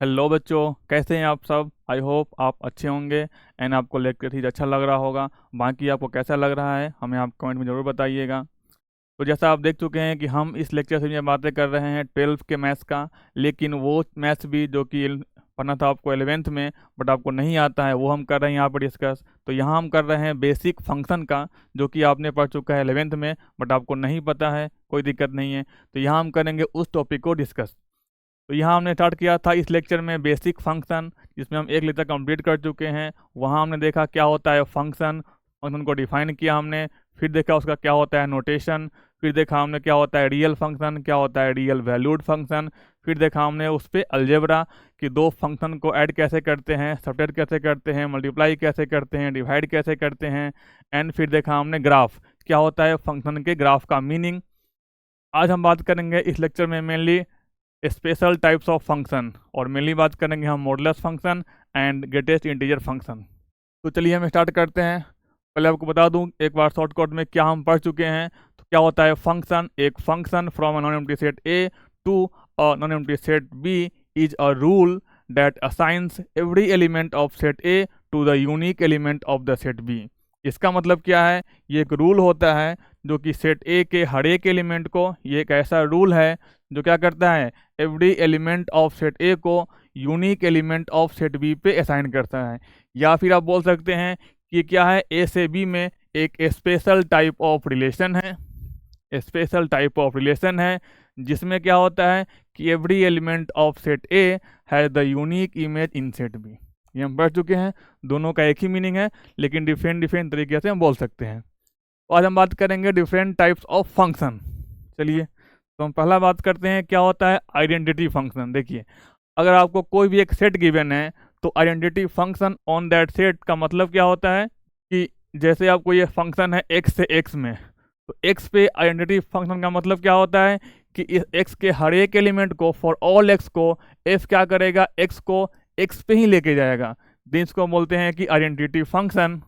Hello बच्चों, कैसे हैं आप सब। आई होप आप अच्छे होंगे एंड आपको लेक्चर ही अच्छा लग रहा होगा। बाकी आपको कैसा लग रहा है हमें आप कमेंट में ज़रूर बताइएगा। तो जैसा आप देख चुके हैं कि हम इस लेक्चर से में बातें कर रहे हैं 12th के मैथ्स का, लेकिन वो मैथ्स भी जो कि पढ़ना था आपको 11th में बट आपको नहीं आता है, वो हम कर रहे हैं यहाँ पर डिस्कस। तो यहाँ हम कर रहे हैं बेसिक फंक्शन का, जो कि आपने पढ़ चुका है 11th में बट आपको नहीं पता है, कोई दिक्कत नहीं है। तो यहाँ हम करेंगे उस टॉपिक को डिस्कस। तो यहाँ हमने स्टार्ट किया था इस लेक्चर में बेसिक फंक्शन, जिसमें हम एक लेक्चर कंप्लीट कर चुके हैं। वहाँ हमने देखा क्या होता है फंक्शन, फंक्शन को डिफाइन किया हमने। फिर देखा उसका क्या होता है नोटेशन। फिर देखा हमने क्या होता है रियल फंक्शन, क्या होता है रियल वैल्यूड फंक्शन। फिर देखा हमने उस पर अलजेब्रा कि दो फंक्शन को ऐड कैसे करते हैं, सब्ट्रैक्ट कैसे करते हैं, मल्टीप्लाई कैसे करते हैं, डिवाइड कैसे करते हैं। एंड फिर देखा हमने ग्राफ, क्या होता है फंक्शन के ग्राफ का मीनिंग। आज हम बात करेंगे इस लेक्चर में mainly special types of function, और मेनली बात करेंगे हम modulus function and greatest integer function. तो चलिए हम स्टार्ट करते हैं। पहले आपको बता दूं एक बार शॉर्टकट में क्या हम पढ़ चुके हैं। तो क्या होता है फंक्शन, एक function from a non empty set A to a non empty set B is a rule that assigns every element of set A to the unique element of the set B. इसका मतलब क्या है, ये एक rule होता है जो कि सेट ए के हर एक एलिमेंट को, ये एक ऐसा रूल है जो क्या करता है, every element of set A को unique element of set B पे असाइन करता है। या फिर आप बोल सकते हैं कि क्या है, ए से बी में एक स्पेशल टाइप ऑफ रिलेशन है, स्पेशल टाइप ऑफ रिलेशन है जिसमें क्या होता है कि every element of set A has the unique image in set B. ये हम पढ़ चुके हैं, दोनों का एक ही मीनिंग है लेकिन डिफरेंट डिफरेंट तरीके से हम बोल सकते हैं। तो आज हम बात करेंगे डिफरेंट टाइप्स ऑफ फंक्शन। चलिए तो हम पहला बात करते हैं क्या होता है आइडेंटिटी फंक्शन। देखिए, अगर आपको कोई भी एक सेट गिवन है तो identity function on that set का मतलब क्या होता है कि जैसे आपको ये फंक्शन है x से x में, तो x पे आइडेंटिटी फंक्शन का मतलब क्या होता है कि इस x के हर एक एलिमेंट को, फॉर ऑल x को, f क्या करेगा, x को x पे ही लेके जाएगा। देन इसको बोलते हैं कि identity function,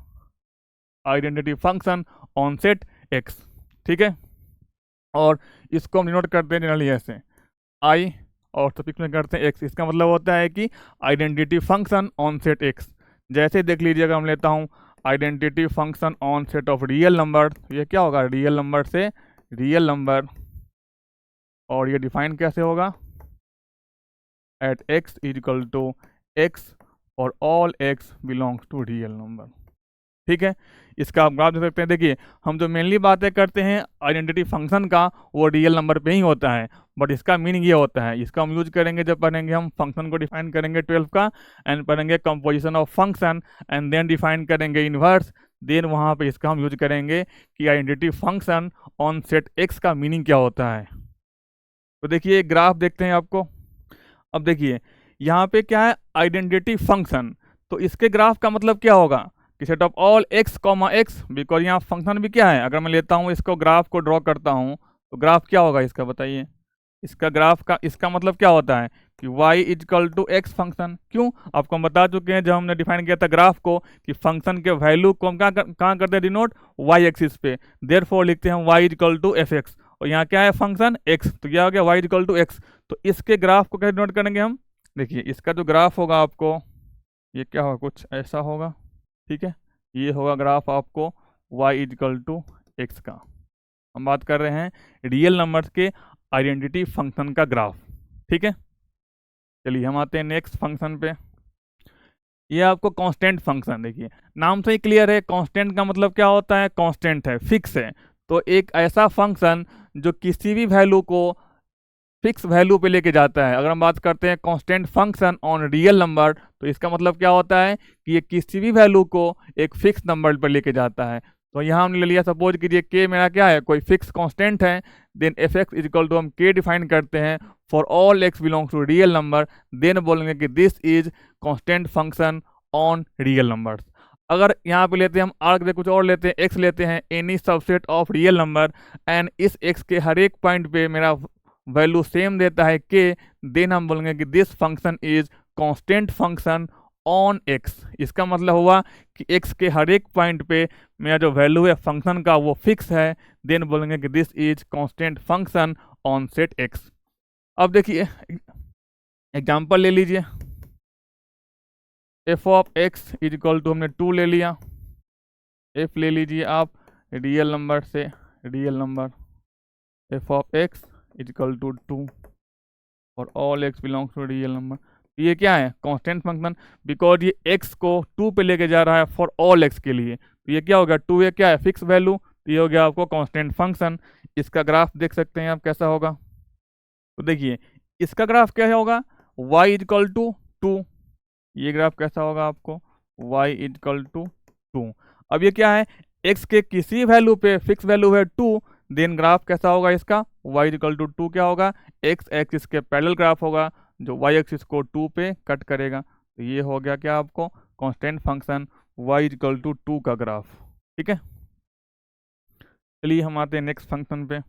identity function on set x। ठीक है, और इसको हम डिनोट करते हैं जनरली ऐसे आई और सफिक्स में करते हैं एक्स। इसका मतलब होता है कि identity function on set X. जैसे देख लीजिएगा, हम लेता हूँ identity function on set of real number, ये क्या होगा, रियल नंबर से रियल नंबर, और ये डिफाइन कैसे होगा, at X is equal to X और all x belongs to real number. ठीक है, इसका आप ग्राफ देख सकते हैं। देखिए, हम जो मेनली बातें करते हैं आइडेंटिटी फंक्शन का वो रियल नंबर पे ही होता है, बट इसका मीनिंग ये होता है, इसका हम यूज करेंगे जब पढ़ेंगे हम फंक्शन को डिफाइन करेंगे 12 का, एंड पढ़ेंगे composition of function and then define करेंगे इनवर्स। देन वहाँ पे इसका हम यूज करेंगे कि identity function on set x का मीनिंग क्या होता है। तो देखिए ग्राफ देखते हैं आपको। अब देखिए यहाँ पे क्या है, आइडेंटिटी फंक्शन, तो इसके ग्राफ का मतलब क्या होगा कि set of all x comma x, because यहाँ फंक्शन भी क्या है, अगर मैं लेता हूँ इसको ग्राफ को ड्रॉ करता हूँ तो ग्राफ क्या होगा इसका, बताइए। इसका ग्राफ का इसका मतलब क्या होता है कि y equal to x function. क्यों, आपको हम बता चुके हैं जब हमने डिफाइन किया था ग्राफ को कि फंक्शन के वैल्यू को हम कहाँ करते हैं डिनोट, y एक्सिस पे। देयरफॉर लिखते हैं y equal to f x, और यहाँ क्या है फंक्शन x, तो क्या हो गया y इजकल टू एक्स। तो इसके ग्राफ को कैसे डिनोट करेंगे हम, देखिए इसका जो ग्राफ होगा आपको ये क्या होगा, कुछ ऐसा होगा। ठीक है, ये होगा ग्राफ आपको y इजकल टू एक्स का। हम बात कर रहे हैं रियल नंबर्स के आइडेंटिटी फंक्शन का ग्राफ। ठीक है, चलिए हम आते हैं नेक्स्ट फंक्शन पे। ये आपको कांस्टेंट फंक्शन, देखिए नाम से ही क्लियर है, कांस्टेंट का मतलब क्या होता है, कांस्टेंट है, फिक्स है। तो एक ऐसा फंक्शन जो किसी भी वैल्यू को फिक्स वैल्यू पे लेके जाता है। अगर हम बात करते हैं constant function on real number, तो इसका मतलब क्या होता है कि ये किसी भी वैल्यू को एक फिक्स नंबर पर लेके जाता है। तो यहाँ हमने ले लिया, सपोज कीजिए के मेरा क्या है, कोई फिक्स कांस्टेंट है, then f x equal to हम के डिफाइन करते हैं for all x belongs to real number, then बोलेंगे कि this is constant function on real numbers. अगर यहाँ पे लेते हैं हम आर्ग कुछ और लेते हैं, एक्स लेते हैं, any subset of real number, and इस एक्स के हर एक पॉइंट पे मेरा वैल्यू सेम देता है के, देन हम बोलेंगे कि this function is constant function on x. इसका मतलब हुआ कि एक्स के हर एक पॉइंट पे मेरा जो वैल्यू है फंक्शन का वो फिक्स है, देन बोलेंगे कि this is constant function on set x. अब देखिए एग्जांपल ले लीजिए, f of x is equal to हमने 2 ले लिया, एफ ले लीजिए आप रियल नंबर से, real number f of x is equal to 2 और all x belongs to real number. ये क्या है? कांस्टेंट फंक्शन, बिकॉज ये x को 2 पे लेके जा रहा है फॉर ऑल x के लिए, तो ये क्या हो गया? 2 ये क्या है? फिक्स वैल्यू, तो ये हो गया आपको कांस्टेंट फंक्शन। इसका ग्राफ देख सकते हैं आप कैसा होगा। तो देखिए इसका ग्राफ क्या होगा? y इजकल टू 2, ये ग्राफ कैसा होगा आपको? y equal to 2। अब ये क्या है? x के किसी वैल्यू पे फिक्स वैल्यू है 2, देन ग्राफ कैसा होगा इसका? y इजकल टू 2 क्या होगा? x एक्सिस के पैरेलल ग्राफ होगा जो y एक्सिस को 2 पे कट करेगा। तो ये हो गया क्या आपको? Constant function y equal to 2 का ग्राफ। ठीक है, चलिए हम आते हैं नेक्स्ट फंक्शन पे।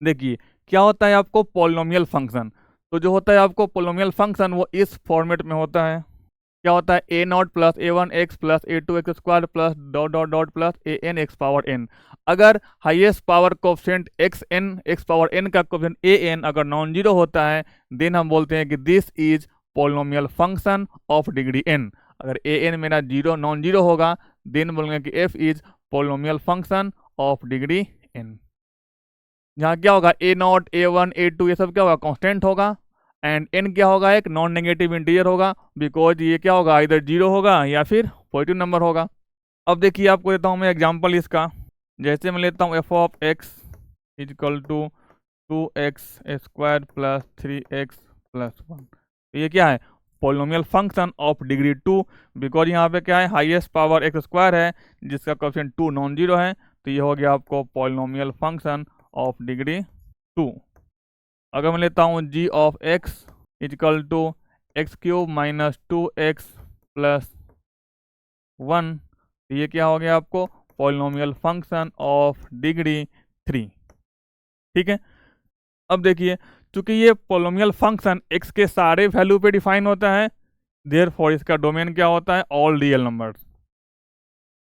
देखिए क्या होता है आपको? Polynomial function. तो जो होता है आपको पॉलिनोमियल फंक्शन वो इस फॉर्मेट में होता है। क्या होता है? A naught plus A one X plus A two x square plus dot dot dot plus A N X power N. अगर highest power coefficient X N X power N का कोफिशिएंट ए एन अगर non zero होता है, then हम बोलते हैं कि this is polynomial function of degree N. अगर ए एन मेरा जीरो नॉन जीरो होगा, देन बोलेंगे कि F is polynomial function of degree N. यहाँ क्या होगा? A naught A one A two ये सब क्या होगा? कांस्टेंट होगा, एंड एन क्या होगा? एक नॉन नेगेटिव इंटीजर होगा, बिकॉज ये क्या होगा? इधर जीरो होगा या फिर पॉजिटिव नंबर होगा। अब देखिए आपको देता हूँ मैं एग्जांपल इसका। जैसे मैं लेता हूँ f of x equal to 2x square plus 3x plus 1। तो ये क्या है? Polynomial function of degree 2, because यहाँ पे क्या है? हाईएस्ट पावर एक्स स्क्वायर है जिसका कोएफिशिएंट 2 नॉन जीरो है, तो ये हो गया आपको पॉलिनोमियल फंक्शन ऑफ डिग्री 2। अगर मैं लेता हूँ g of x equal to x cube minus 2x plus 1, तो ये क्या हो गया आपको? Polynomial function of degree 3। ठीक है, अब देखिए चूंकि ये पॉलिनोमियल फंक्शन x के सारे वैल्यू पे डिफाइन होता है, देयरफॉर इसका डोमेन क्या होता है? All real numbers.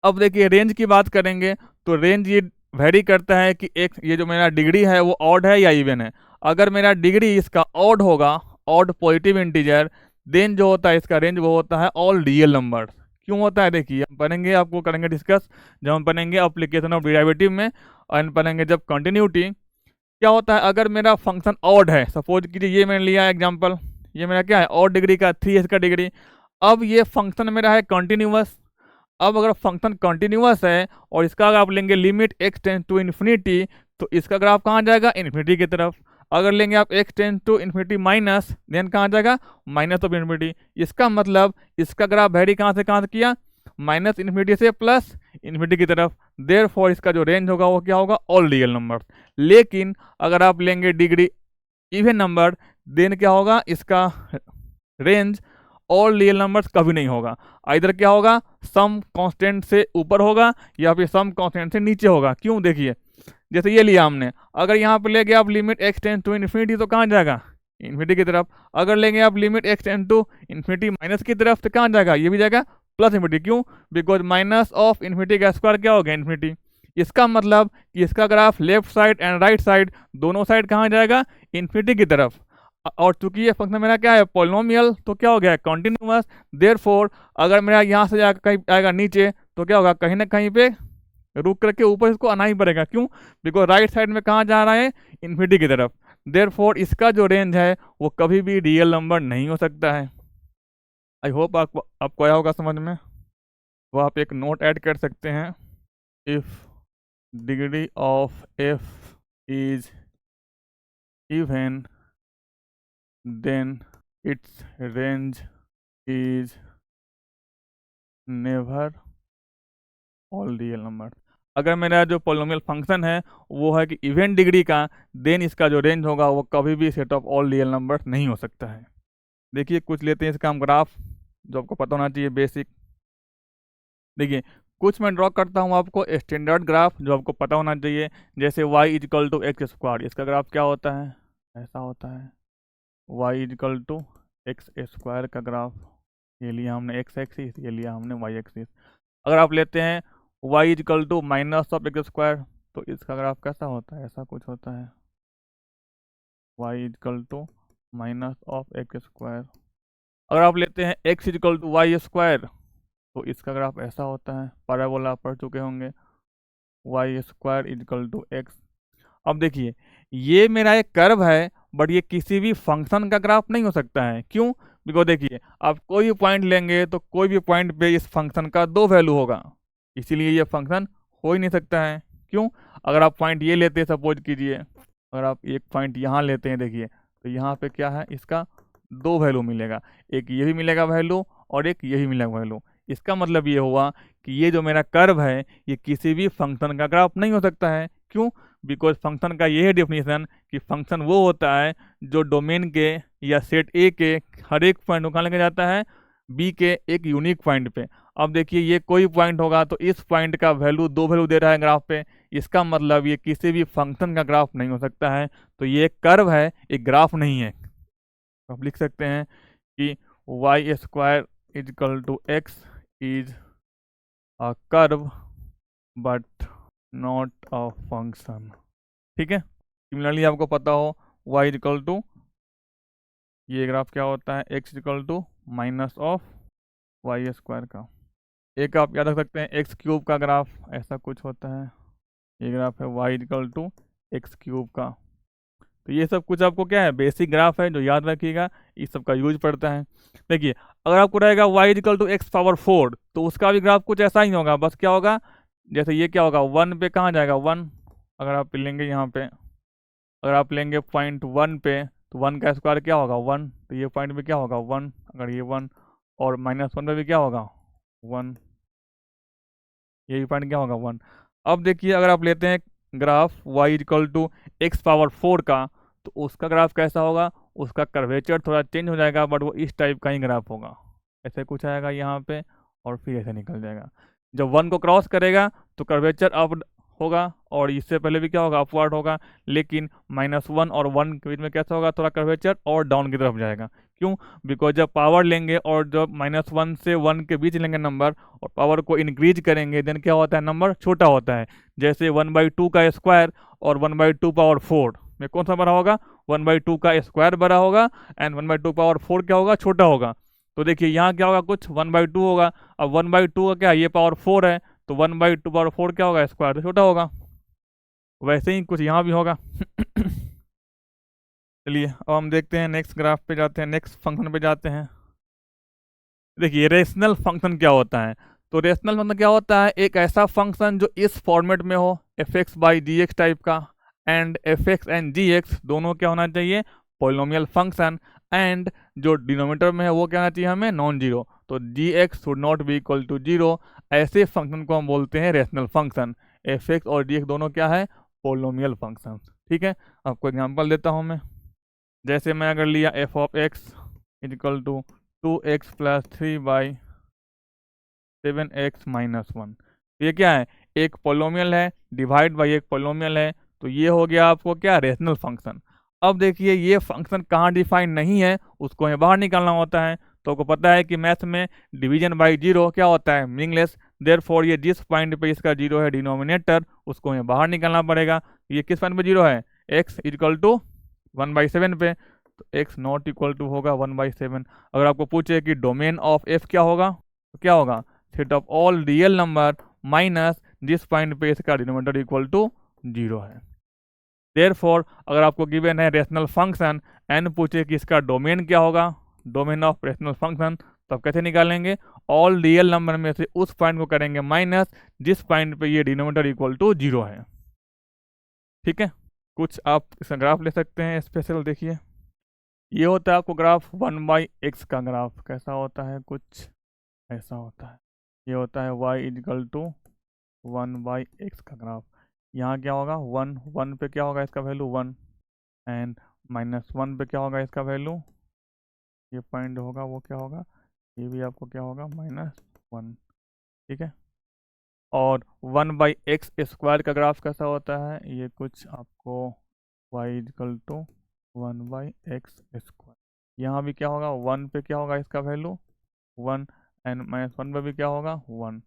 अब देखिए रेंज की बात करेंगे तो रेंज ये वेरी करता है कि एक ये जो मेरा डिग्री है वो ऑड है या इवन है। अगर मेरा डिग्री इसका ऑड होगा, ऑड पॉजिटिव इंटीजर, देन जो होता है इसका रेंज वो होता है ऑल रियल नंबर्स। क्यों होता है? देखिए हम पढ़ेंगे, आपको करेंगे डिस्कस जब हम पढ़ेंगे एप्लीकेशन ऑफ डेरिवेटिव में, और पढ़ेंगे जब कंटिन्यूटी। क्या होता है? अगर मेरा फंक्शन ऑड है, सपोज कीजिए ये मैंने लिया एग्जाम्पल, ये मेरा क्या है? ऑड डिग्री का 3 का डिग्री। अब ये फंक्शन मेरा है कंटिन्यूअस। अब अगर फंक्शन कंटिन्यूअस है और इसका अगर आप लेंगे limit x tends to infinity, तो इसका ग्राफ कहाँ जाएगा? इन्फिनिटी की तरफ। अगर लेंगे आप x tends to infinity minus, then कहाँ जाएगा? Minus of infinity. इसका मतलब इसका ग्राफ वेरी कहाँ से किया? माइनस इन्फिनिटी से प्लस इन्फिनिटी की तरफ। देयरफॉर इसका जो रेंज होगा वो क्या होगा? All real number. लेकिन अगर आप लेंगे डिग्री इवन नंबर, देन क्या होगा? इसका रेंज ऑल रियल नंबर्स कभी नहीं होगा। इधर क्या होगा? सम कांस्टेंट से ऊपर होगा या फिर सम कांस्टेंट से नीचे होगा। क्यों? देखिए जैसे ये लिया हमने, अगर यहाँ पे लेंगे आप limit x tends to infinity, तो कहाँ जाएगा? इन्फिनिटी की तरफ। अगर लेंगे आप limit x tends to infinity minus की तरफ, तो कहाँ जाएगा? ये भी जाएगा प्लस इन्फिनिटी। क्यों? बिकॉज माइनस ऑफ इन्फिनिटी का स्क्वायर क्या हो गया? इन्फिनिटी। इसका मतलब कि इसका graph left side and right side दोनों साइड कहाँ जाएगा? इन्फिनिटी की तरफ। और चूंकि ये फंक्शन मेरा क्या है? पॉलिनोमियल, तो क्या हो गया? कंटिन्यूअस। देयरफॉर अगर मेरा यहाँ से जाकर कहीं आएगा नीचे, तो क्या होगा? कहीं ना कहीं पे रुक करके ऊपर इसको आना ही पड़ेगा। क्यों? बिकॉज राइट साइड में कहाँ जा रहा है? इन्फिनिटी की तरफ। देयरफॉर इसका जो रेंज है वो कभी भी रियल नंबर नहीं हो सकता है। आई होप आपको आया होगा समझ में। वो आप एक नोट ऐड कर सकते हैं, if degree of F is even then its range is never all real numbers। अगर मेरा जो पॉलिनोमियल फंक्शन है वो है कि इवन डिग्री का, देन इसका जो रेंज होगा वो कभी भी set of all real numbers नहीं हो सकता है। देखिए कुछ लेते हैं इसका हम ग्राफ, जो आपको पता होना चाहिए बेसिक। देखिए कुछ मैं ड्रॉ करता हूँ आपको स्टैंडर्ड ग्राफ जो आपको पता होना चाहिए। जैसे y equal to x square, इसका ग्राफ क्या होता है? ऐसा होता है। y equal to x square का ग्राफ, ये लिया हमने एक्स एक्सिस, ये लिया हमने वाई एक्सिस। अगर आप लेते हैं y equal to minus of x square, तो इसका ग्राफ कैसा होता है? ऐसा कुछ होता है, y equal to minus of x square. अगर आप लेते हैं x equal to y square, तो इसका ग्राफ ऐसा होता है, पैराबोला आप पढ़ चुके होंगे, y square equal to x. अब देखिए ये मेरा एक कर्व है, बट ये किसी भी फंक्शन का ग्राफ नहीं हो सकता है। क्यों? बिकॉज देखिए आप कोई भी पॉइंट लेंगे तो कोई भी पॉइंट पे इस फंक्शन का दो वैल्यू होगा, इसीलिए ये फंक्शन हो ही नहीं सकता है। क्यों? अगर आप पॉइंट ये लेते हैं, सपोज कीजिए अगर आप एक पॉइंट यहाँ लेते हैं, देखिए तो यहाँ पे क्या है, इसका दो वैल्यू मिलेगा, एक ये भी मिलेगा वैल्यू और एक यही मिलेगा वैल्यू। इसका मतलब ये हुआ कि ये जो मेरा कर्व है ये किसी भी फंक्शन का ग्राफ नहीं हो सकता है। क्यों? बिकॉज फंक्शन का ये है डेफिनेशन कि फंक्शन वो होता है जो डोमेन के या सेट ए के हर एक पॉइंट को कहाँ लेके जाता है, बी के एक यूनिक पॉइंट पे। अब देखिए ये कोई पॉइंट होगा तो इस पॉइंट का वैल्यू दो वैल्यू दे रहा है ग्राफ पे, इसका मतलब ये किसी भी फंक्शन का ग्राफ नहीं हो सकता है। तो ये एक कर्व है, एक ग्राफ नहीं है। आप लिख सकते हैं कि y square is equal to x is a curve but not a function. ठीक है, सिमिलरली आपको पता हो y इक्वल टू, ये ग्राफ क्या होता है, x equal to minus of y square का। एक आप याद रख सकते हैं एक्स क्यूब का ग्राफ ऐसा कुछ होता है, ये ग्राफ है y equal to x cube का। तो ये सब कुछ आपको क्या है, बेसिक ग्राफ है जो याद रखिएगा, इस सब का यूज पड़ता है। देखिए अगर आपको रहेगा y equal to x power 4, तो उसका भी ग्राफ कुछ ऐसा ही होगा, बस क्या होगा, जैसे ये क्या होगा, वन पे कहाँ जाएगा, वन अगर आप लेंगे यहाँ पे, अगर आप लेंगे पॉइंट वन पे, तो वन का स्क्वायर क्या होगा, वन, तो ये पॉइंट पे क्या होगा, वन, अगर ये वन, और माइनस वन पे भी क्या होगा, वन, ये भी पॉइंट क्या होगा, वन। अब देखिए अगर आप लेते हैं graph y equal to x power 4 का, तो उसका ग्राफ कैसा होगा, उसका कर्वेचर थोड़ा चेंज हो जाएगा, बट वो इस टाइप का ही ग्राफ होगा, ऐसे कुछ आएगा यहाँ पे और फिर ऐसे निकल जाएगा। जब वन को क्रॉस करेगा तो कर्वेचर अप होगा, और इससे पहले भी क्या होगा, अपवर्ड होगा, लेकिन माइनस वन और वन के बीच में कैसा होगा, थोड़ा कर्वेचर और डाउन की तरफ जाएगा। क्यों? बिकॉज जब पावर लेंगे और जब माइनस वन से वन के बीच लेंगे नंबर और पावर को इंक्रीज करेंगे, देन क्या होता है, नंबर छोटा होता है। जैसे 1/2 का स्क्वायर और 1/2 पावर 4 में कौन सा बड़ा होगा, 1/2 का स्क्वायर बड़ा होगा, एंड 1/2 पावर 4 क्या होगा, छोटा होगा। तो देखिए यहाँ क्या होगा, कुछ 1/2 होगा। अब 1/2 का क्या, ये पावर 4 है, तो 1/2 पावर 4 क्या होगा, स्क्वायर तो छोटा होगा। वैसे ही कुछ यहाँ भी होगा। चलिए अब हम देखते हैं, नेक्स्ट ग्राफ पे जाते हैं, नेक्स्ट फंक्शन पे जाते हैं। देखिए रेशनल फंक्शन क्या होता है, तो रेशनल फंक्शन क्या होता है, एक ऐसा फंक्शन जो इस फॉर्मेट में हो, fx by g x type का, एंड fx एंड gx दोनों क्या होना चाहिए, पॉलिनोमियल फंक्शन, एंड जो डिनोमिनेटर में है वो क्या होना चाहिए हमें, नॉन जीरो। तो gx should not be equal to zero. ऐसे फंक्शन को हम बोलते हैं रेशनल फंक्शन। fx और gx दोनों क्या है, पॉलिनोमियल फंक्शन। ठीक है, आपको एग्जांपल देता हूँ मैं। जैसे मैं अगर लिया f of x equal to 2x plus 3/7x minus 1, तो ये क्या है, एक पोलोमियल है, डिवाइड बाई एक पोलोमियल है, तो ये हो गया आपको क्या, रेशनल फंक्शन। अब देखिए ये फंक्शन कहाँ डिफाइन नहीं है, उसको हमें बाहर निकालना होता है। तो आपको पता है कि मैथ में डिवीजन बाई जीरो क्या होता है, मीनिंगलेस। देयरफॉर ये जिस पॉइंट पे इसका जीरो है डिनोमिनेटर, उसको हमें बाहर निकालना पड़ेगा। ये किस पॉइंट पे जीरो है, x इक्वल टू 1/7 पे, तो x नॉट इक्वल टू होगा 1/7। अगर आपको पूछे कि डोमेन ऑफ f क्या होगा, तो क्या होगा, set of all real number minus जिस पॉइंट पे इसका डिनोमिनेटर इक्वल टू जीरो है। देयरफॉर अगर आपको गिवन है रेशनल फंक्शन एंड पूछे कि इसका डोमेन क्या होगा, डोमेन ऑफ रेशनल फंक्शन, तो आप कैसे निकालेंगे, ऑल रियल नंबर में से उस पॉइंट को करेंगे माइनस जिस पॉइंट पे ये डिनोमिनेटर इक्वल टू जीरो है। ठीक है, कुछ आप इसका ग्राफ ले सकते हैं स्पेशल। देखिए ये होता है आपको ग्राफ 1/x का ग्राफ, कैसा होता है, कुछ ऐसा होता है। ये होता है y इक्वल टू 1/x का ग्राफ। यहाँ क्या होगा, वन, वन पे क्या होगा इसका वैल्यू 1, एंड माइनस 1 पे क्या होगा इसका वैल्यू, ये पॉइंट होगा वो क्या होगा, ये भी आपको क्या होगा, -1। ठीक है, और 1/x स्क्वायर का ग्राफ कैसा होता है, ये कुछ आपको y equal to 1/x square. यहाँ भी क्या होगा, 1 पे क्या होगा इसका वैल्यू 1, एंड -1 पे भी क्या होगा 1,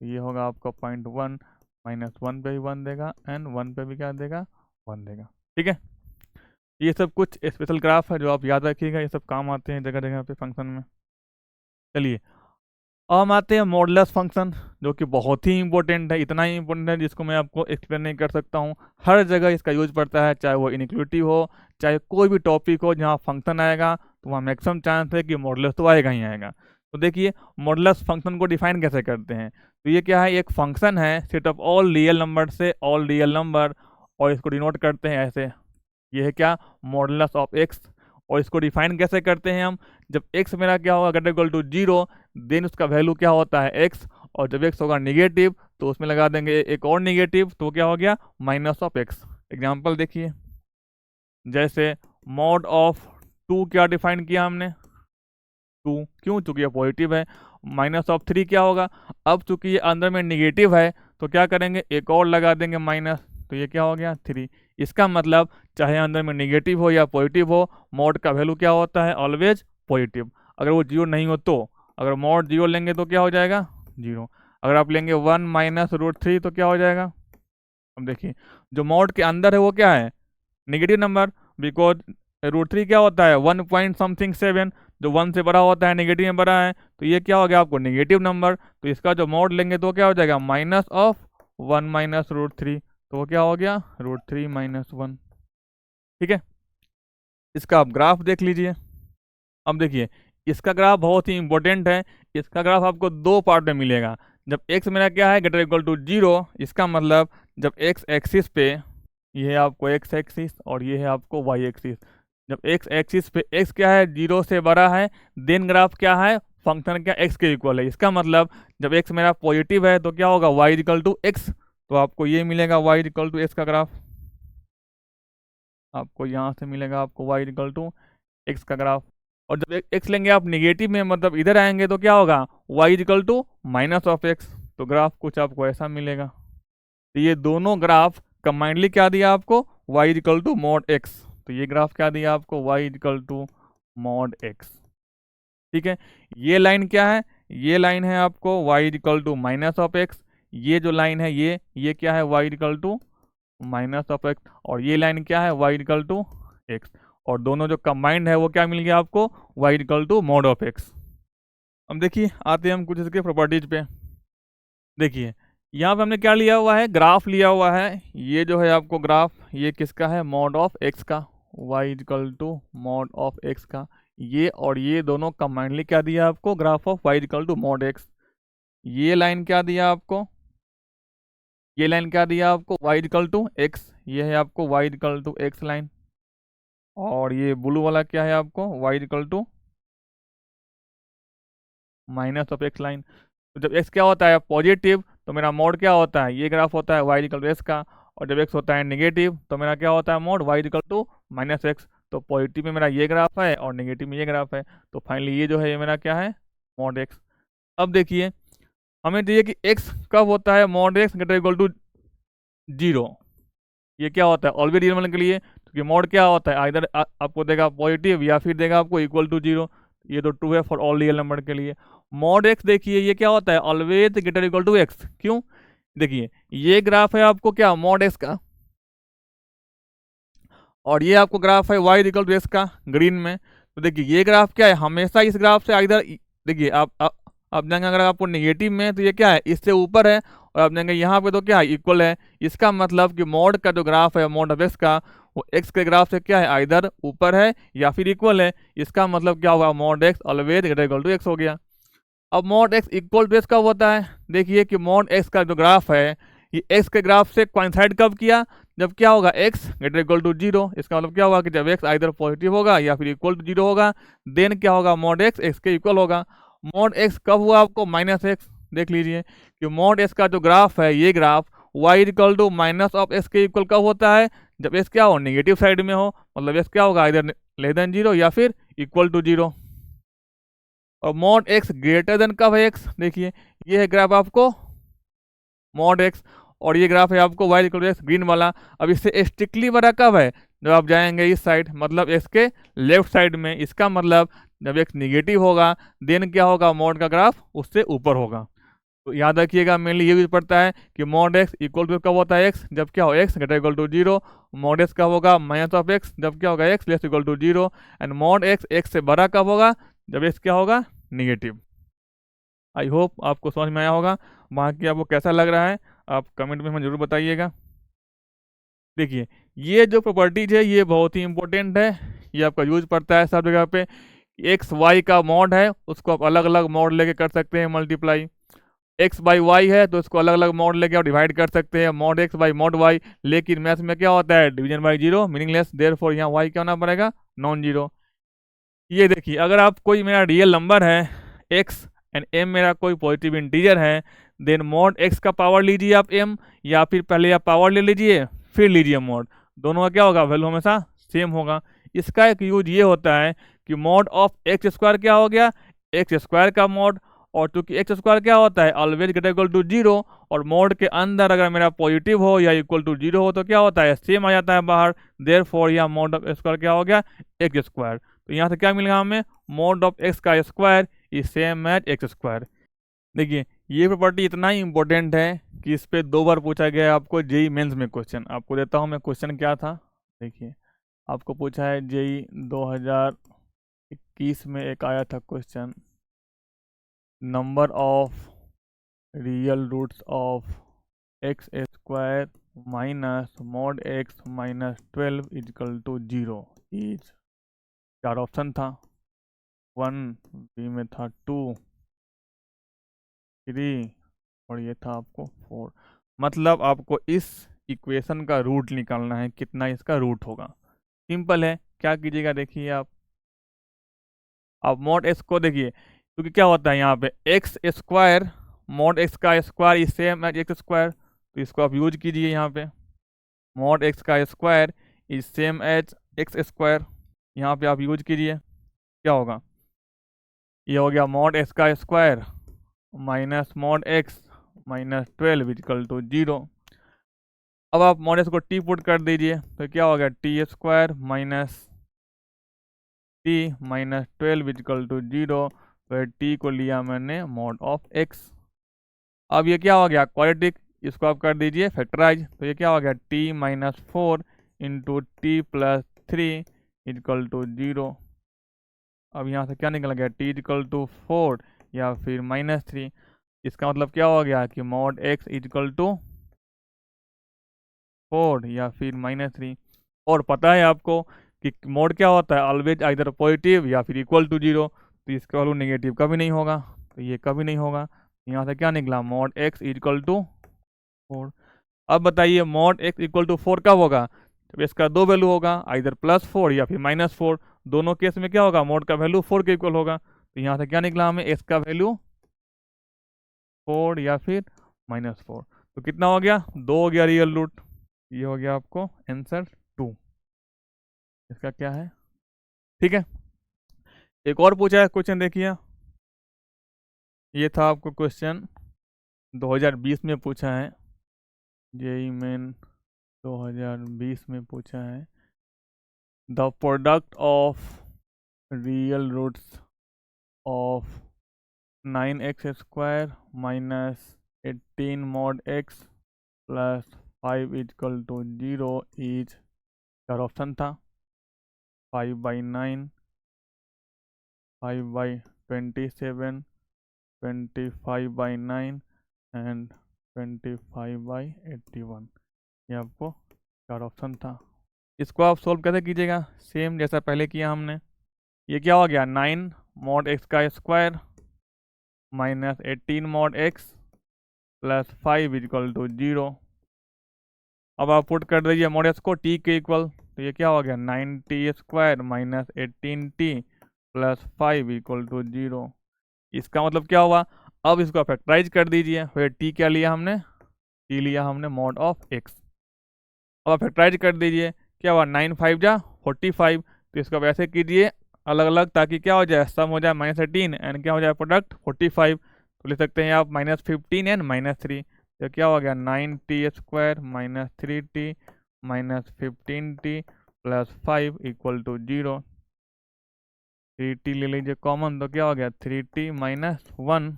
ये होगा आपका 0.1, -1 पे भी 1 देगा, एंड 1 पे भी क्या देगा, 1 देगा। ठीक है, ये सब कुछ स्पेशल ग्राफ है जो आप याद रखिएगा, ये सब काम आते हैं जगह जगह पे फंक्शन में। चलिए अब हम आते हैं मॉडुलस फंक्शन, जो कि बहुत ही इंपॉर्टेंट है, इतना ही इंपॉर्टेंट है जिसको मैं आपको एक्सप्लेन नहीं कर सकता हूँ। हर जगह इसका यूज पड़ता है, चाहे वो इनइक्वालिटी हो, चाहे कोई भी टॉपिक हो जहाँ फंक्शन आएगा तो वहाँ मैक्सिमम चांस है कि मॉडुलस तो आएगा ही आएगा। तो देखिए मॉडुलस फंक्शन को डिफाइन कैसे करते हैं। तो ये क्या है, एक फंक्शन है set of all real number से ऑल रियल नंबर, और इसको डिनोट करते हैं ऐसे। ये है क्या, मॉडुलस ऑफ एक्स। और इसको डिफाइन कैसे करते हैं हम, जब एक्स मेरा क्या होगा ग्रेटर इक्वल टू 0, देन उसका वैल्यू क्या होता है एक्स, और जब एक्स होगा निगेटिव तो उसमें लगा देंगे एक और निगेटिव, तो क्या हो गया माइनस ऑफ एक्स। एग्जाम्पल देखिए, जैसे मॉड ऑफ 2 क्या डिफाइन किया हमने, 2 क्यों, चूंकि ये पॉजिटिव है। माइनस ऑफ 3 क्या होगा, अब चूंकि ये अंदर में निगेटिव है तो क्या करेंगे एक और लगा देंगे माइनस, तो ये क्या हो गया 3। इसका मतलब चाहे अंदर में निगेटिव हो या पॉजिटिव हो, मॉड का वैल्यू क्या होता है ऑलवेज पॉजिटिव। अगर वो 0 नहीं हो तो, अगर मॉड 0 लेंगे तो क्या हो जाएगा 0। अगर आप लेंगे 1 माइनस रूट 3 तो क्या हो जाएगा। अब देखिए जो मॉड के अंदर है वो क्या है नेगेटिव नंबर, बिकॉज रूट 3 क्या होता है 1 पॉइंट समथिंग 7, जो 1 से बड़ा होता है नेगेटिव में बड़ा है, तो ये क्या हो गया आपको नेगेटिव नंबर। तो इसका जो मॉड लेंगे तो क्या हो जाएगा माइनस ऑफ 1 माइनस रूट 3, तो वो क्या हो गया रूट 3 माइनस 1। ठीक है, इसका आप ग्राफ देख लीजिए। अब देखिए इसका ग्राफ बहुत ही इंपॉर्टेंट है। इसका ग्राफ आपको दो पार्ट में मिलेगा। जब x मेरा क्या है ग्रेटर इक्वल टू 0, इसका मतलब जब x एक्सिस पे, ये है आपको x एक्सिस और ये है आपको y एक्सिस, जब x एक्सिस पे x क्या है 0 से बड़ा है, देन ग्राफ क्या है फंक्शन क्या x के इक्वल है। इसका मतलब जब x मेरा पॉजिटिव है तो क्या होगा y इक्वल टू x, तो आपको ये मिलेगा y इक्वल टू x का ग्राफ। आपको यहाँ से मिलेगा आपको y इक्वल टू x का ग्राफ। और जब x लेंगे आप निगेटिव में, मतलब इधर आएंगे तो क्या होगा y equal to minus of x, तो ग्राफ कुछ आपको ऐसा मिलेगा। तो ये दोनों ग्राफ कंबाइंडली क्या दिया आपको y equal to mod x, तो ये ग्राफ क्या दिया आपको y equal to mod x। ठीक है, ये लाइन क्या है, ये लाइन है आपको y equal to minus of x, ये जो लाइन है ये क्या है y equal to minus of x, और ये लाइन क्या है y इक्वल टू x, और दोनों जो कंबाइंड है वो क्या मिल गया आपको y equal to mod of x। अब देखिए आते हैं हम कुछ इसके प्रॉपर्टीज पे। देखिए यहाँ पे हमने क्या लिया हुआ है, ग्राफ लिया हुआ है। ये जो है आपको ग्राफ, ये किसका है मॉड ऑफ x का, y equal to mod of x का। ये और ये दोनों कंबाइंडली क्या दिया आपको graph of y equal to mod x। ये लाइन क्या दिया आपको, ये लाइन क्या दिया आपको y इक्वल टू x, ये है आपको y equal to x line. और ये ब्लू वाला क्या है आपको y equal to minus of x line. तो जब x क्या होता है पॉजिटिव तो मेरा मोड क्या होता है, ये ग्राफ होता है y इक्वल टू x का, और जब x होता है नेगेटिव तो मेरा क्या होता है mod y equal to minus x। तो पॉजिटिव में मेरा ये ग्राफ है और नेगेटिव में ये ग्राफ है, तो फाइनली ये जो है ये मेरा क्या है मोड x। अब देखिए हमें चाहिए कि x कब होता है mod x greater equal to 0। ये क्या होता है ऑलवेज रियल नंबर के लिए, क्योंकि मोड क्या होता है इधर आपको देगा पॉजिटिव या फिर देगा आपको इक्वल टू 0। ये तो ट्रू है फॉर ऑल रियल नंबर के लिए। मॉड एक्स देखिए ये क्या होता है always greater equal to x, क्यों, देखिए ये ग्राफ है आपको क्या मॉड एक्स का, और ये आपको ग्राफ है वाई इक्वल टू एक्स का ग्रीन में। तो देखिए ये ग्राफ क्या है हमेशा इस ग्राफ से इधर, देखिए आप जाएंगे अगर आपको नेगेटिव में तो ये क्या है इससे ऊपर है, और आप जाएंगे यहाँ पे तो क्या है इक्वल है। इसका मतलब कि मॉड का जो ग्राफ है मॉड ऑफ एक्स का, वो एक्स के ग्राफ से क्या है इधर ऊपर है या फिर इक्वल है। इसका मतलब क्या होगा mod x always greater equal to x हो गया। अब mod x equal to x कब होता है, देखिए कि मॉड एक्स का जो ग्राफ है ये एक्स के ग्राफ से कोइंसाइड कब किया, जब क्या होगा एक्स ग्रेटर इक्वल टू 0। इसका मतलब क्या होगा कि जब एक्स इधर पॉजिटिव होगा या फिर इक्वल टू 0 होगा, देन क्या होगा मॉड एक्स एक्स के इक्वल होगा। मॉड एक्स कब हुआ आपको माइनस एक्स, देख लीजिए कि मॉड एक्स का जो ग्राफ है ये graph Y equal to minus of x के इक्वल कब होता है, जब एक्स क्या हो नेगेटिव साइड में हो, मतलब एक्स क्या होगा इधर लेस देन 0 या फिर इक्वल टू 0। और मॉड एक्स ग्रेटर देन कब है एक्स, देखिए ये है ग्राफ आपको मॉड एक्स, और ये ग्राफ है आपको y equal to x green वाला। अब इससे स्ट्रिक्टली बड़ा कब है, जब आप जाएंगे इस साइड मतलब एक्स के लेफ्ट साइड में। इसका मतलब जब एक्स निगेटिव होगा देन क्या होगा मॉड का ग्राफ उससे ऊपर होगा। तो याद रखिएगा मेनली ये भी पड़ता है कि मॉड एक्स इक्वल टू कब होता है एक्स, जब क्या हो x greater equal to 0। Mod x कब होगा माइनस ऑफ एक्स, जब क्या होगा x less equal to 0। And mod x x से बड़ा कब होगा, जब एक्स क्या होगा निगेटिव। आई होप आपको समझ में आया होगा। बाकी आपको कैसा लग रहा है आप कमेंट में हमें ज़रूर बताइएगा। देखिए, ये जो प्रॉपर्टीज है ये बहुत ही इंपॉर्टेंट है, ये आपका यूज पड़ता है सब जगह पे। एक्स वाई का मॉड है उसको आप अलग अलग मॉड लेके कर सकते हैं मल्टीप्लाई। एक्स बाई वाई है तो इसको अलग अलग मॉड लेके आप डिवाइड कर सकते हैं, mod x by mod y. लेकिन मैथ्स में क्या होता है, division by zero meaningless, therefore यहाँ वाई क्या होना पड़ेगा, नॉन जीरो। ये देखिए, अगर आप कोई मेरा रियल नंबर है एक्स एंड एम मेरा कोई पॉजिटिव इंटीजर है, देन मॉड एक्स का पावर लीजिए आप एम, या फिर पहले आप पावर ले लीजिए फिर लीजिए मॉड, दोनों का क्या होगा, वैल्यू हमेशा सेम होगा। इसका एक यूज ये होता है कि मॉड ऑफ एक्स स्क्वायर क्या हो गया, एक्स स्क्वायर का मॉड, और चूंकि एक्स स्क्वायर क्या होता है, always greater equal to zero, और मॉड के अंदर अगर मेरा पॉजिटिव हो या इक्वल टू जीरो हो तो क्या होता है, सेम आ जाता है बाहर। देयरफॉर या मॉड ऑफ स्क्वायर क्या हो गया, एक्स स्क्वायर। तो यहाँ से क्या मिलेगा हमें, मॉड ऑफ एक्स का square is same as x square. देखिए, ये प्रॉपर्टी इतना ही इंपॉर्टेंट है कि इस पे 2 बार पूछा गया है आपको जेई मेंस में क्वेश्चन। आपको देता हूँ मैं क्वेश्चन क्या था। देखिए, आपको पूछा है जेई 2021 में एक आया था question, number of real roots of x square minus mod x minus 12 is equal to zero is. 4 option था, 1, बी में था 2, 3, और ये था आपको 4। मतलब आपको इस इक्वेशन का रूट निकालना है, कितना इसका रूट होगा। सिंपल है, क्या कीजिएगा, देखिए आप मॉड एक्स को देखिए, क्योंकि क्या होता है यहाँ पे एक्स स्क्वायर, मॉड एक्स का square is same as x square, तो इसको आप यूज कीजिए यहाँ पे, मॉड एक्स का square is same as x square, यहाँ पे आप यूज कीजिए। क्या होगा, ये हो गया मॉड एक्स का square minus mod x minus 12 is equal to zero. अब आप मॉड एक्स को टी पुट कर दीजिए तो क्या हो गया, t square minus t minus 12 is equal to zero. तो टी को लिया मैंने मॉड ऑफ एक्स। अब ये क्या हो गया, क्वाड्रेटिक, इसको आप कर दीजिए फैक्टराइज, तो ये क्या हो गया, t minus 4 into t plus 3 is equal to zero. अब यहाँ से क्या निकल गया, टी इजकल टू 4 या फिर माइनस 3। इसका मतलब क्या हो गया कि मॉड एक्स इजकल टू 4 या फिर माइनस 3। और पता है आपको कि मॉड क्या होता है, ऑलवेज आइदर पॉजिटिव या फिर इक्वल टू जीरो, तो इसका वैल्यू नेगेटिव कभी नहीं होगा, तो ये कभी नहीं होगा। यहाँ से क्या निकला, मॉड एक्स इक्वल टू 4। अब बताइए मॉड एक्स इक्वल टू 4 कब होगा, जब इसका 2 वैल्यू होगा, आइदर +4 या फिर -4। दोनों केस में क्या होगा, मॉड का वैल्यू 4 के इक्वल होगा। तो यहाँ से क्या निकला हमें, एक्स का वैल्यू 4 या फिर -4। तो कितना हो गया, 2 हो गया रियल रूट। ये हो गया आपको आंसर 2, इसका क्या है। ठीक है, एक और पूछा है क्वेश्चन, देखिए ये था आपको क्वेश्चन 2020 में पूछा है, जेई मेन 2020 में पूछा है, the product of real roots of 9x square minus 18 mod x plus 5 is equal to zero is. 4 option था, 5/9, 5/27, 25/9 एंड 25/81। ये आपको 4 ऑप्शन था। इसको आप सोल्व कैसे कीजिएगा, सेम जैसा पहले किया हमने। ये क्या हो गया, 9 मॉड एक्स का square minus 18 mod x plus 5 is equal to zero. अब आप पुट कर दीजिए मॉड एक्स को टी के इक्वल, तो ये क्या हो गया, 9t square minus 18t plus 5 equal to zero. इसका मतलब क्या हुआ, अब इसको फैक्टराइज कर दीजिए, फिर टी क्या लिया हमने, टी लिया हमने मॉड ऑफ एक्स। अब आप फैक्टराइज कर दीजिए, क्या हुआ, 9 5 जा 45। तो इसको वैसे कीजिए अलग अलग, ताकि क्या हो जाए, सम हो जाए -18 एंड क्या हो जाए प्रोडक्ट 45। तो ले सकते हैं आप -15 एंड -3। तो क्या हो गया, 9t square minus 3t minus 15t plus 5 equal to zero. 3t ले लीजिए कॉमन, तो क्या हो गया, 3t माइनस 1,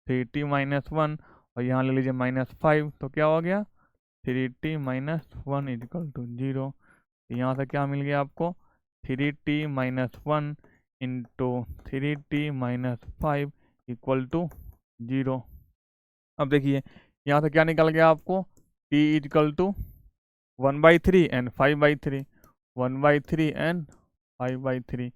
3t माइनस 1, और यहाँ ले लीजिए -5, तो क्या हो गया, 3t minus 1 equal to zero. यहाँ से क्या मिल गया आपको, 3t minus 1 into 3t minus 5 equal to 0। अब देखिए यहाँ से क्या निकल गया आपको, t equal to 1/3 and 5/3, 1/3 and 5/3।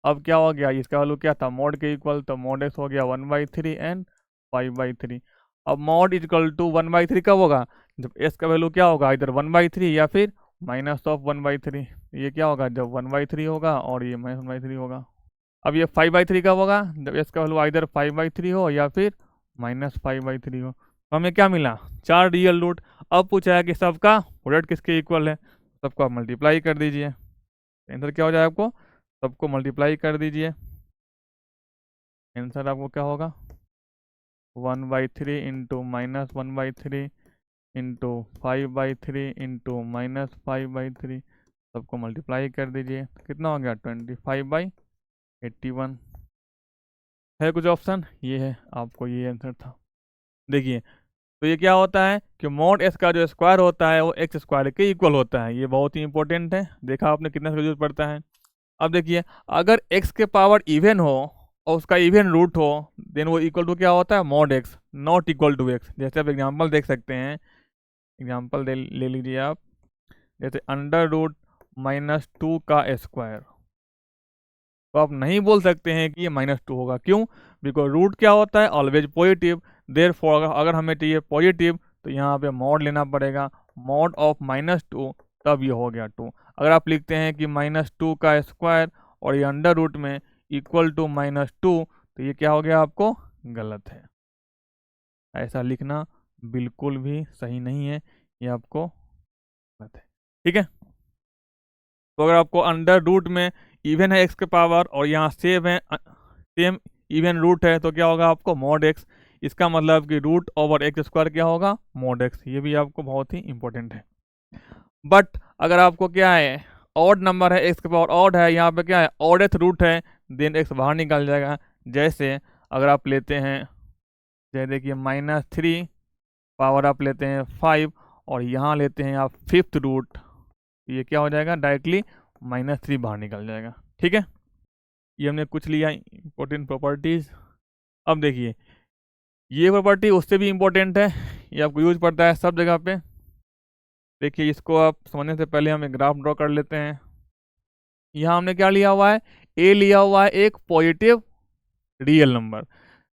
अब क्या हो गया, इसका वैल्यू क्या था, मॉड के इक्वल, तो मॉड एक्स हो गया 1/3 एंड 5/3। अब मॉड इक्वल टू 1/3 कब होगा, जब एस का वैल्यू क्या होगा, इधर 1/3 या फिर माइनस ऑफ 1/3। ये क्या होगा, जब 1/3 होगा और ये -1/3 होगा। अब ये 5/3 कब होगा, जब एस का वैल्यू इधर 5/3 हो या फिर -5/3 हो। तो हमें क्या मिला, 4 रियल रूट। अब पूछा है कि सबका प्रोडक्ट किसके इक्वल है, सबको आप मल्टीप्लाई कर दीजिए। आंसर क्या हो जाए आपको, सबको मल्टीप्लाई कर दीजिए। आंसर आपको क्या होगा, 1/3 इंटू -1/3 इंटू 5/3 इंटू -5/3, सबको मल्टीप्लाई कर दीजिए। कितना हो गया, 25/81। है कुछ ऑप्शन, ये है आपको, ये आंसर था। देखिए तो ये क्या होता है कि मॉड एस का जो स्क्वायर होता है वो एक्स स्क्वायर के इक्वल होता है। ये बहुत ही इंपॉर्टेंट है, देखा आपने कितना जरूरत पड़ता है। अब देखिए अगर एक्स के पावर इवन हो और उसका इवन रूट हो, देन वो इक्वल टू क्या होता है, mod x, not equal to x. जैसे आप एग्जांपल देख सकते हैं, एग्जांपल ले लीजिए आप, जैसे √-2 का स्क्वायर। तो आप नहीं बोल सकते हैं कि ये -2 होगा, क्यों, बिकॉज रूट क्या होता है, ऑलवेज पॉजिटिव। देयरफॉर अगर हमें चाहिए पॉजिटिव तो यहाँ पे मॉड लेना पड़ेगा, मॉड ऑफ -2, तब ये हो गया 2। अगर आप लिखते हैं कि -2 का स्क्वायर और ये अंडर रूट में इक्वल टू -2, तो ये क्या हो गया आपको, गलत है। ऐसा लिखना बिल्कुल भी सही नहीं है, ये आपको गलत है, ठीक है। तो अगर आपको अंडर रूट में इवन है एक्स के पावर और यहाँ सेम इवन रूट है, तो क्या होगा आपको, मॉड एक्स। इसका मतलब कि रूट ओवर एक्स स्क्वायर क्या होगा, मॉड एक्स। ये भी आपको बहुत ही इंपॉर्टेंट है। बट अगर आपको क्या है, ऑड नंबर है, एक्स के पावर ऑड है, यहाँ पे क्या है, ऑडेथ रूट है, देन एक्स बाहर निकल जाएगा। जैसे अगर आप लेते हैं, जैसे देखिए -3 पावर आप लेते हैं 5 और यहाँ लेते हैं आप 5th रूट, ये क्या हो जाएगा, डायरेक्टली -3 बाहर निकल जाएगा, ठीक है। ये हमने कुछ लिया इंपॉर्टेंट प्रॉपर्टीज। अब देखिए ये प्रॉपर्टी उससे भी इम्पोर्टेंट है, ये आपको यूज पड़ता है सब जगह पे। देखिए इसको आप समझने से पहले हम एक ग्राफ ड्रॉ कर लेते हैं। यहाँ हमने क्या लिया हुआ है, ए लिया हुआ है एक positive real number.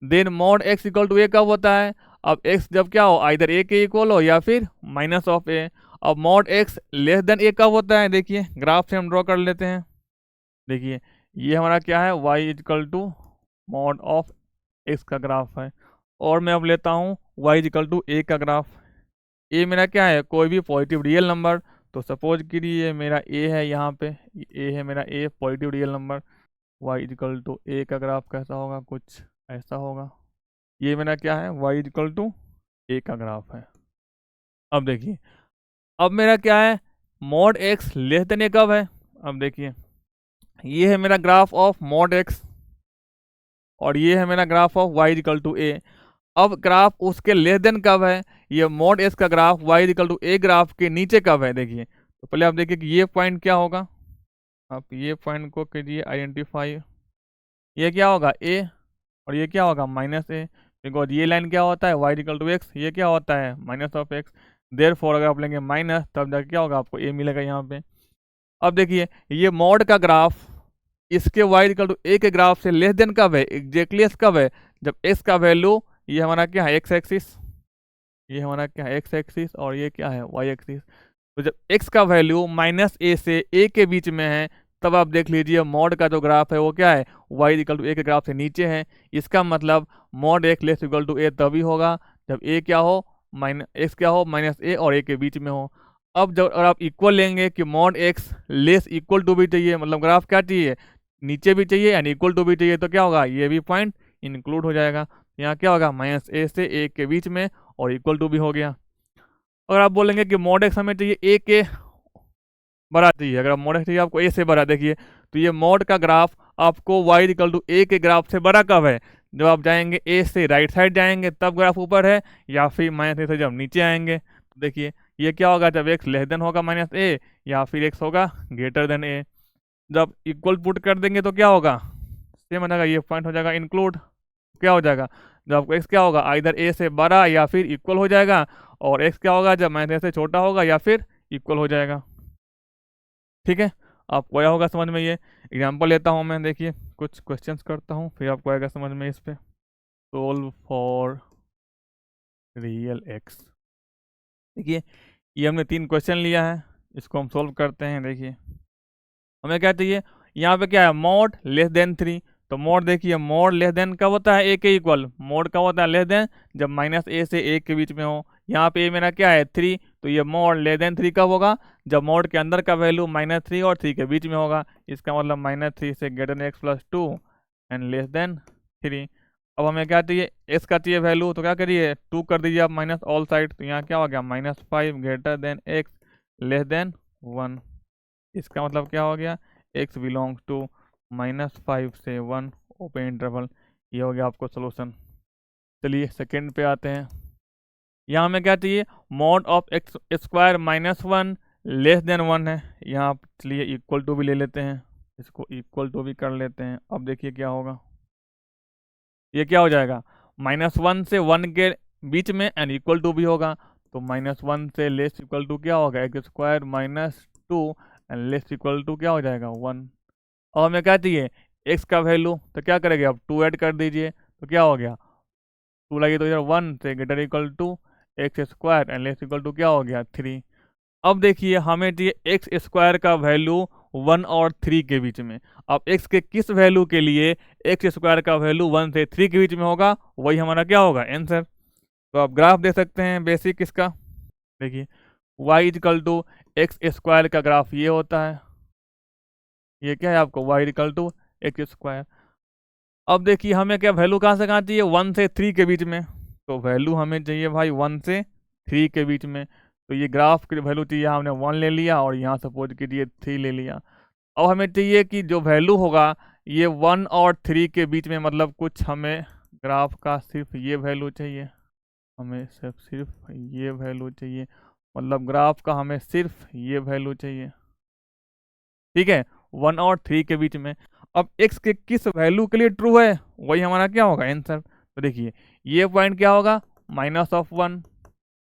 Then mod x equal to A कब होता है, अब एक्स जब क्या हो, आइदर ए के इक्वल हो या फिर माइनस ऑफ ए। अब मॉड एक्स लेस देन ए कब होता है, देखिए ग्राफ से हम ड्रॉ कर लेते हैं। देखिए ये हमारा क्या है, y equal to mod of x का ग्राफ है, और मैं अब लेता हूँ वाई इक्वल टू ए का ग्राफ। ए मेरा क्या है, कोई भी पॉजिटिव रियल नंबर। तो सपोज कीजिए मेरा ए है, यहाँ पे ए है मेरा, A positive real number. Y equal to A का ग्राफ कैसा होगा, कुछ ऐसा होगा। ये मेरा क्या है, वाई इक्वल टू ए का ग्राफ है। अब देखिए अब मेरा क्या है, मॉड एक्स लेस देन ए कब है। अब देखिए ये है मेरा ग्राफ ऑफ मॉड एक्स और ये है मेरा graph of Y equal to A. अब ग्राफ उसके लेस देन कब है, ये मॉड एस का graph Y equal to A graph के नीचे कब है। देखिए तो पहले आप देखिए कि ये पॉइंट क्या होगा, आप ये पॉइंट को कीजिए आइडेंटिफाई। ये क्या होगा, ए, और ये क्या होगा, -a, बिकॉज ये लाइन क्या होता है, वाई इक्वल टू एक्स, ये क्या होता है, माइनस ऑफ एक्स। देयरफॉर अगर आप लेंगे माइनस, तब जाके क्या होगा, आपको ए मिलेगा यहाँ पे। अब देखिए ये मॉड का ग्राफ इसके वाई इक्वल टू ए के ग्राफ से लेस देन कब है, एग्जैक्टली कब है, जब एक्स का वैल्यू, ये हमारा क्या है, एक्स एक्सिस, ये हमारा क्या है, एक्स एक्सिस, और ये क्या है, वाई एक्सिस। तो जब एक्स का वैल्यू -a से a के बीच में है, तब आप देख लीजिए मॉड का जो ग्राफ है वो क्या है, वाई इक्वल टू ए के ग्राफ से नीचे है। इसका मतलब mod x less equal to A तभी होगा जब ए क्या हो, एक्स क्या हो, -a और a के बीच में हो। अब जब अगर आप इक्वल लेंगे कि mod x less equal to भी चाहिए, मतलब ग्राफ क्या चाहिए, नीचे भी चाहिए एंड इक्वल टू भी चाहिए, तो क्या होगा, ये भी पॉइंट इंक्लूड हो जाएगा। यहाँ क्या होगा, -a से a के बीच में और इक्वल टू भी हो गया। अगर आप बोलेंगे कि मॉड एक्स हमें चाहिए ए के बड़ा चाहिए, अगर मॉड एक्स चाहिए आपको ए से बड़ा, देखिए तो ये मॉड का ग्राफ आपको वाई इक्वल टू ए के ग्राफ से बड़ा कब है, जब आप जाएंगे ए से राइट साइड जाएंगे तब ग्राफ ऊपर है, या फिर -a से जब नीचे आएंगे। तो देखिए ये क्या होगा, जब एक्स लेस देन होगा -a, या फिर एक्स होगा ग्रेटर देन ए। जब इक्वल पुट कर देंगे तो क्या होगा, सेम हो जाएगा, ये पॉइंट हो जाएगा इंक्लूड। क्या हो जाएगा, जब आपको x क्या होगा आइदर a से बड़ा या फिर इक्वल हो जाएगा, और x क्या होगा जब माइनस से छोटा होगा या फिर इक्वल हो जाएगा। ठीक है, आपको आया होगा समझ में। ये एग्जाम्पल लेता हूँ मैं, देखिए कुछ क्वेश्चंस करता हूँ फिर आपको आएगा समझ में इस पे। Solve for real x. देखिए ये हमने 3 क्वेश्चन लिया है, इसको हम सोल्व करते हैं। देखिए हमें क्या चाहिए, यहाँ पे क्या है मॉड लेस देन 3, तो मॉड देखिए मॉड लेस देन कब होता है a के इक्वल, मॉड कब होता है लेस देन जब माइनस a से a के बीच में हो। यहाँ पे a मेरा क्या है 3, तो ये मॉड लेस देन 3 कब होगा, जब मॉड के अंदर का वैल्यू -3 और 3 के बीच में होगा। इसका मतलब -3 से greater than x+2 and less than 3। अब हमें क्या चाहिए x का चाहिए वैल्यू, तो क्या करिए 2 कर दीजिए आप माइनस ऑल साइड, तो यहाँ क्या हो गया -5 greater than x less than 1। इसका मतलब क्या हो गया x बिलोंग्स टू -5 से 1 ओपन इंटरवल। ये हो गया आपको सोल्यूशन। चलिए सेकंड पे आते हैं। यहाँ हमें क्या चाहिए mod of x square -1 less than 1 है। यहाँ चलिए इक्वल टू भी ले लेते हैं, इसको इक्वल टू भी कर लेते हैं। अब देखिए क्या होगा, ये क्या हो जाएगा -1 से 1 के बीच में एंड इक्वल टू भी होगा, तो -1 से लेस इक्वल टू क्या होगा x square -2 and less equal to क्या हो जाएगा 1। और हमें क्या चाहिए x का वैल्यू, तो क्या करेंगे आप 2 ऐड कर दीजिए, तो क्या हो गया 2 लगी तो इधर 1 से greater equal to x square and less equal to क्या हो गया 3। अब देखिए हमें चाहिए एक्स स्क्वायर का वैल्यू 1 और 3 के बीच में। अब x के किस वैल्यू के लिए एक्स स्क्वायर का वैल्यू 1 से 3 के बीच में होगा, वही हमारा क्या होगा आंसर। तो आप ग्राफ दे सकते हैं बेसिक इसका। देखिए y equal to x square का ग्राफ ये होता है, ये क्या है आपको y equal to x square. अब देखिए हमें क्या वैल्यू कहाँ से कहाँ चाहिए 1 से 3 के बीच में, तो वैल्यू हमें चाहिए भाई 1 से 3 के बीच में। तो ये ग्राफ की वैल्यू चाहिए, हमने 1 ले लिया और यहाँ सपोज कीजिए 3 ले लिया। अब हमें चाहिए कि जो वैल्यू होगा ये 1 और 3 के बीच में, मतलब कुछ हमें ग्राफ का सिर्फ ये वैल्यू चाहिए, हमें सिर्फ ये वैल्यू चाहिए, मतलब ग्राफ का हमें सिर्फ ये वैल्यू चाहिए। ठीक है 1 और 3 के बीच में। अब x के किस वैल्यू के लिए ट्रू है, वही हमारा क्या होगा आंसर। तो देखिए ये पॉइंट क्या होगा -1,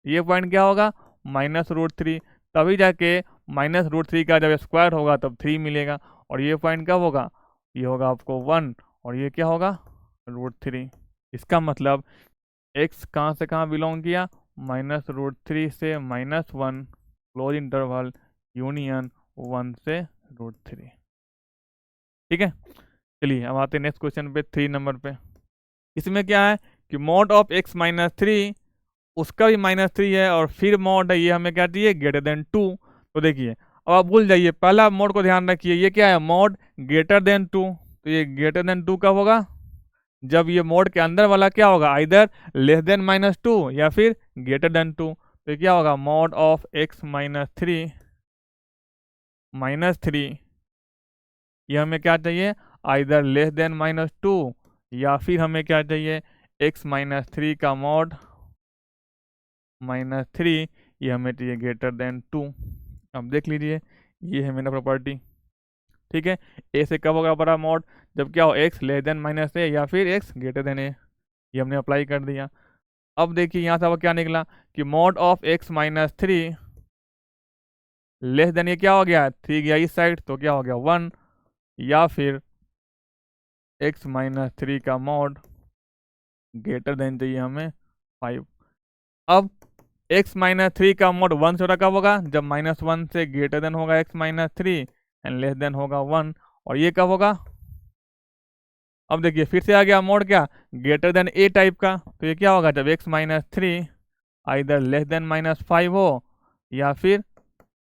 ये पॉइंट क्या होगा -√3, तभी जाके -√3 का जब स्क्वायर होगा तब 3 मिलेगा। और ये पॉइंट कब होगा, ये होगा आपको 1 और ये क्या होगा √3। इसका मतलब x कहाँ से कहाँ बिलोंग किया -√3 से -1 क्लोज इंटरवल यूनियन 1 से √3। ठीक है, चलिए अब आते हैं नेक्स्ट क्वेश्चन पे 3 नंबर पे। इसमें क्या है कि मॉड ऑफ x -3 उसका भी -3 है और फिर मॉड है ये हमें क्या चाहिए ग्रेटर देन 2। तो देखिए अब आप भूल जाइए पहला मॉड को ध्यान रखिए, ये क्या है मॉड ग्रेटर देन 2, तो ये ग्रेटर देन 2 कब होगा जब ये मॉड के अंदर वाला क्या होगा आइदर लेस देन -2 या फिर ग्रेटर देन 2। तो क्या होगा मॉड ऑफ x -3 ये हमें क्या चाहिए आइदर लेस देन -2 या फिर हमें क्या चाहिए x -3 का मॉड -3 ये हमें चाहिए ग्रेटर देन 2। अब देख लीजिए ये है मेरा प्रॉपर्टी। ठीक है a से कब होगा बड़ा मॉड जब क्या हो x लेस देन -a या फिर x ग्रेटर देन a, ये हमने अप्लाई कर दिया। अब देखिए यहाँ से अब क्या निकला कि mod of x -3 less than ये क्या हो गया 3 गया इस साइड तो क्या हो गया 1 या फिर x -3 का मॉड ग्रेटर देन चाहिए हमें 5। अब x -3 का मॉड 1 से कब होगा जब -1 से ग्रेटर देन होगा x -3 एंड लेस देन होगा 1, और ये कब होगा अब देखिए फिर से आ गया मोड क्या ग्रेटर देन ए टाइप का, तो ये क्या होगा जब x -3 आइदर लेस देन -5 हो या फिर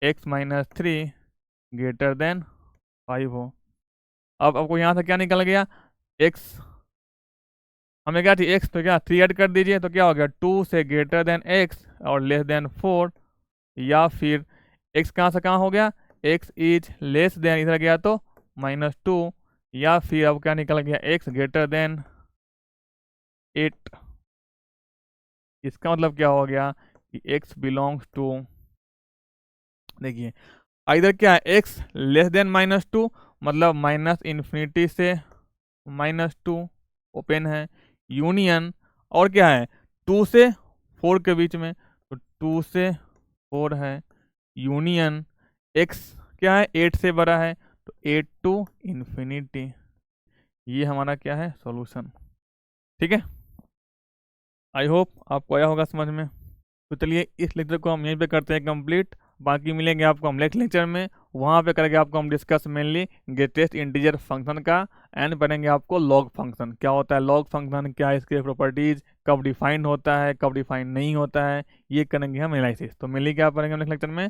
x -3 ग्रेटर देन 5 हो। अब आपको यहाँ से क्या निकल गया x हमें क्या थी x, तो क्या 3 ऐड कर दीजिए तो क्या हो गया 2 से ग्रेटर देन x और लेस देन 4, या फिर x कहाँ से कहाँ हो गया x इज लेस देन इधर गया तो -2, या फिर अब क्या निकल गया x ग्रेटर देन 8। इसका मतलब क्या हो गया कि x बिलोंग्स टू देखिए इधर क्या है x लेस देन -2 मतलब -∞ से -2 ओपन है, यूनियन, और क्या है 2 से 4 के बीच में, तो 2 से 4 है यूनियन, x क्या है 8 से बड़ा है, तो 8 टू इन्फिनिटी। ये हमारा क्या है सॉल्यूशन। ठीक है, आई होप आपको आया होगा समझ में। तो चलिए इस लेक्चर को हम यहीं पे करते हैं कंप्लीट। बाकी मिलेंगे आपको हम नेक्स्ट लेक्चर में, वहाँ पे करेंगे आपको हम discuss mainly greatest integer function का, एंड पढ़ेंगे आपको लॉग फंक्शन क्या होता है, लॉग फंक्शन क्या है, इसके प्रॉपर्टीज कब डिफाइन होता है कब डिफाइन नहीं होता है, ये करेंगे हम एनालिसिस। तो मिली क्या पढ़ेंगे हम नेक्स्ट लेक्चर में,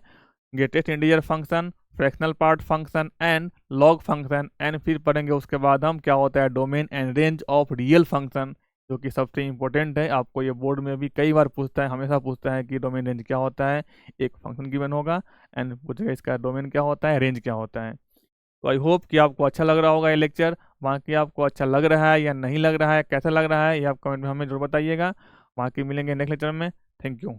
greatest integer function, fractional part function and log function, and फिर पढ़ेंगे उसके बाद हम क्या होता है domain and range of real function, जो कि सबसे इंपॉर्टेंट है। आपको ये बोर्ड में भी कई बार पूछता है, हमेशा पूछता है कि डोमेन रेंज क्या होता है। एक फंक्शन गिवन होगा एंड पूछेगा इसका डोमेन क्या होता है, रेंज क्या होता है। तो आई होप कि आपको अच्छा लग रहा होगा ये लेक्चर। बाकी आपको अच्छा लग रहा है या नहीं लग रहा है, कैसा लग रहा है, ये आप कमेंट में हमें जरूर बताइएगा। बाकी मिलेंगे नेक्स्ट लेक्चर में। Thank you.